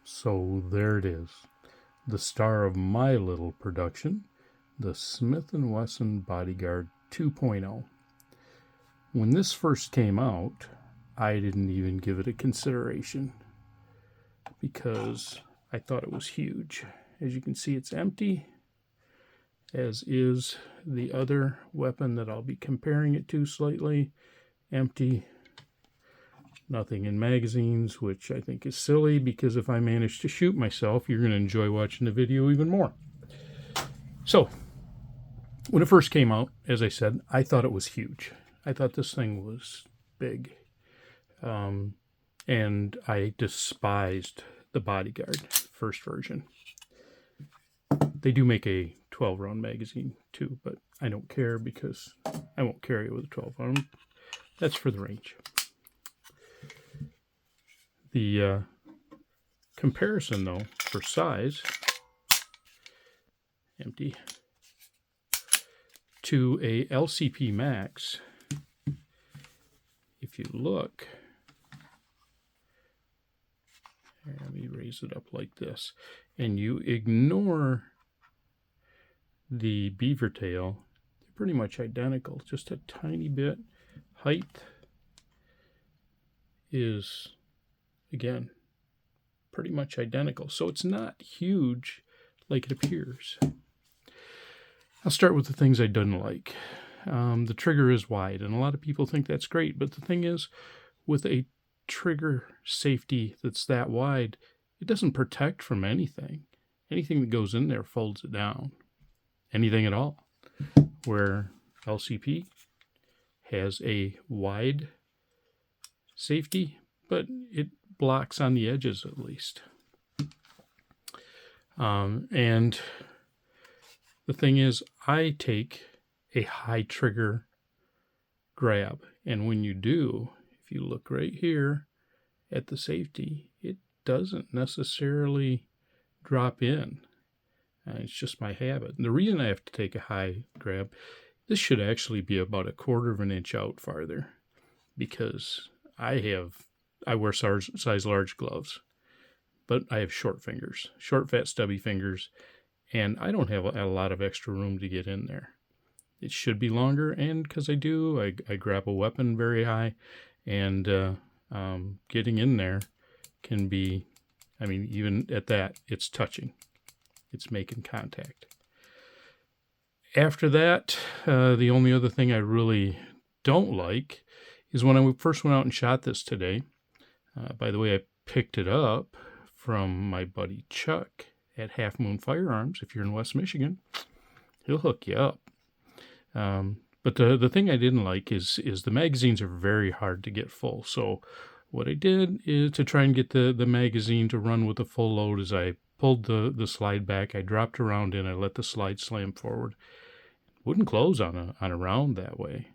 So there it is, the star of my little production, the Smith & Wesson Bodyguard 2.0. When this first came out, I didn't even give it a consideration because I thought it was huge. As you can see, it's empty, as is the other weapon that I'll be comparing it to slightly. Empty. Nothing in magazines, which I think is silly because if I manage to shoot myself, you're going to enjoy watching the video even more. So, when it first came out, as I said, I thought it was huge. I thought this thing was big. And I despised the Bodyguard first version. They do make a 12-round magazine too, but I don't care because I won't carry it with a 12-round. That's for the range. The comparison, though, for size, empty, to a LCP Max, if you look, let me raise it up like this, and you ignore the beaver tail, they're pretty much identical, just a tiny bit. Height is, again, pretty much identical. So it's not huge like it appears. I'll start with the things I didn't like. The trigger is wide, and a lot of people think that's great. But the thing is, with a trigger safety that's that wide, it doesn't protect from anything. Anything that goes in there folds it down. Anything at all. Where LCP has a wide safety, but it blocks on the edges at least. And the thing is, I take a high trigger grab, and when you do, if you look right here at the safety, it doesn't necessarily drop in. It's just my habit. And the reason I have to take a high grab, this should actually be about 1/4 of an inch out farther, because I wear size large gloves, but I have short fingers, short, fat, stubby fingers, and I don't have a lot of extra room to get in there. It should be longer, and because I do, I grab a weapon very high, and getting in there can be, I mean, even at that, it's touching. It's making contact. After that, the only other thing I really don't like is when I first went out and shot this today. By the way, I picked it up from my buddy Chuck at Half Moon Firearms. If you're in West Michigan, he'll hook you up. But the thing I didn't like is the magazines are very hard to get full. So what I did is to try and get the magazine to run with a full load, is I pulled the slide back, I dropped a round in, I let the slide slam forward. It wouldn't close on a round that way.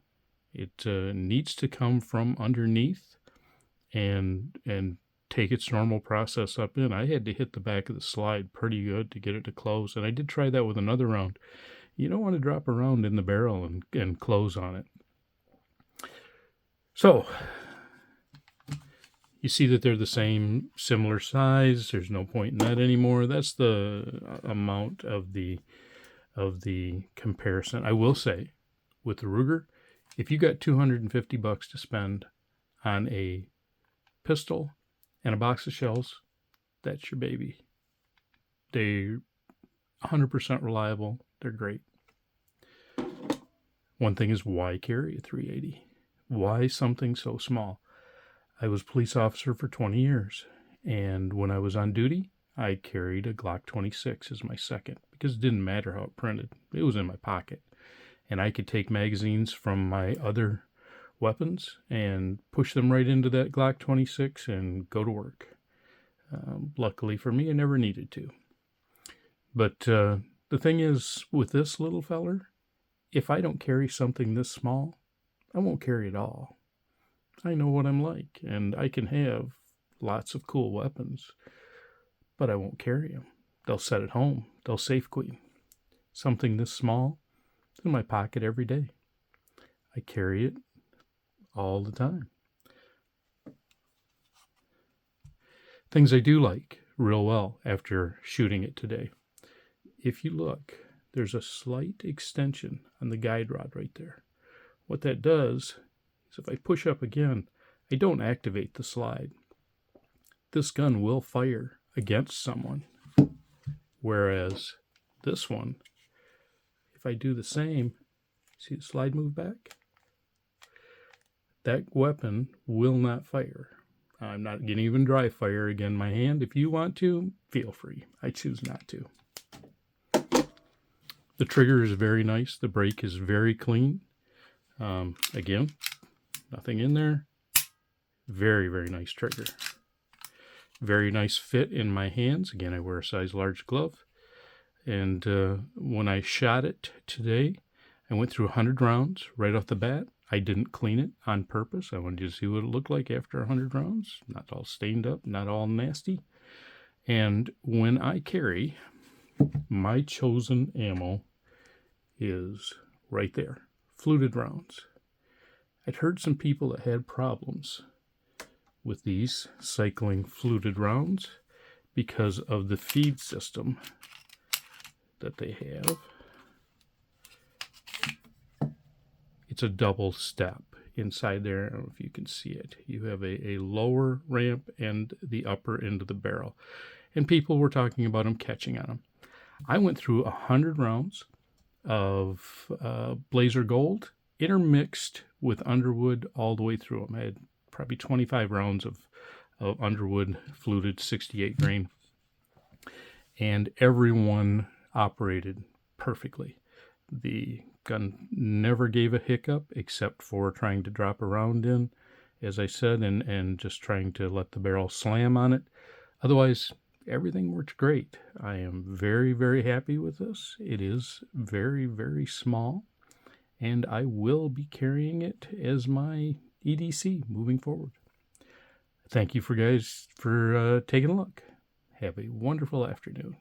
It needs to come from underneath and take its normal process up in. I had to hit the back of the slide pretty good to get it to close, and I did try that with another round. You don't want to drop a round in the barrel and close on it. So you see that they're the same, similar size. There's no point in that anymore. That's the amount of the comparison. I will say, with the Ruger, if you got $250 to spend on a pistol and a box of shells, that's your baby. They're 100% reliable. They're great. One thing is, why carry a 380? Why something so small? I was a police officer for 20 years, and when I was on duty, I carried a Glock 26 as my second, because it didn't matter how it printed. It was in my pocket, and I could take magazines from my other weapons and push them right into that Glock 26 and go to work. Luckily for me, I never needed to. But the thing is, with this little feller, if I don't carry something this small, I won't carry it all. I know what I'm like, and I can have lots of cool weapons, but I won't carry them. They'll set at home. They'll safe queen. Something this small is in my pocket every day. I carry it all the time. Things I do like. real well after shooting it today. If you look, there's a slight extension on the guide rod right there. What that does is if I push up again, I don't activate the slide. This gun will fire against someone, whereas this one, if I do the same, see the slide move back? That weapon will not fire. I'm not going to even dry fire again my hand. If you want to, feel free. I choose not to. The trigger is very nice. The brake is very clean. Again, nothing in there. Very, very nice trigger. Very nice fit in my hands. Again, I wear a size large glove. And when I shot it today, I went through 100 rounds right off the bat. I didn't clean it on purpose. I wanted to see what it looked like after 100 rounds. Not all stained up, not all nasty. And when I carry, my chosen ammo is right there. Fluted rounds. I'd heard some people that had problems with these cycling fluted rounds because of the feed system that they have. It's a double step inside there. I don't know if you can see it. You have a lower ramp and the upper end of the barrel. And people were talking about them catching on them. I went through 100 rounds of Blazer Gold, intermixed with Underwood all the way through them. I had probably 25 rounds of Underwood fluted 68 grain. And everyone operated perfectly. The gun never gave a hiccup except for trying to drop a round in, as I said, and just trying to let the barrel slam on it. Otherwise, everything worked great. I am very, very happy with this. It is very, very small, and I will be carrying it as my EDC moving forward. Thank you for taking a look. Have a wonderful afternoon.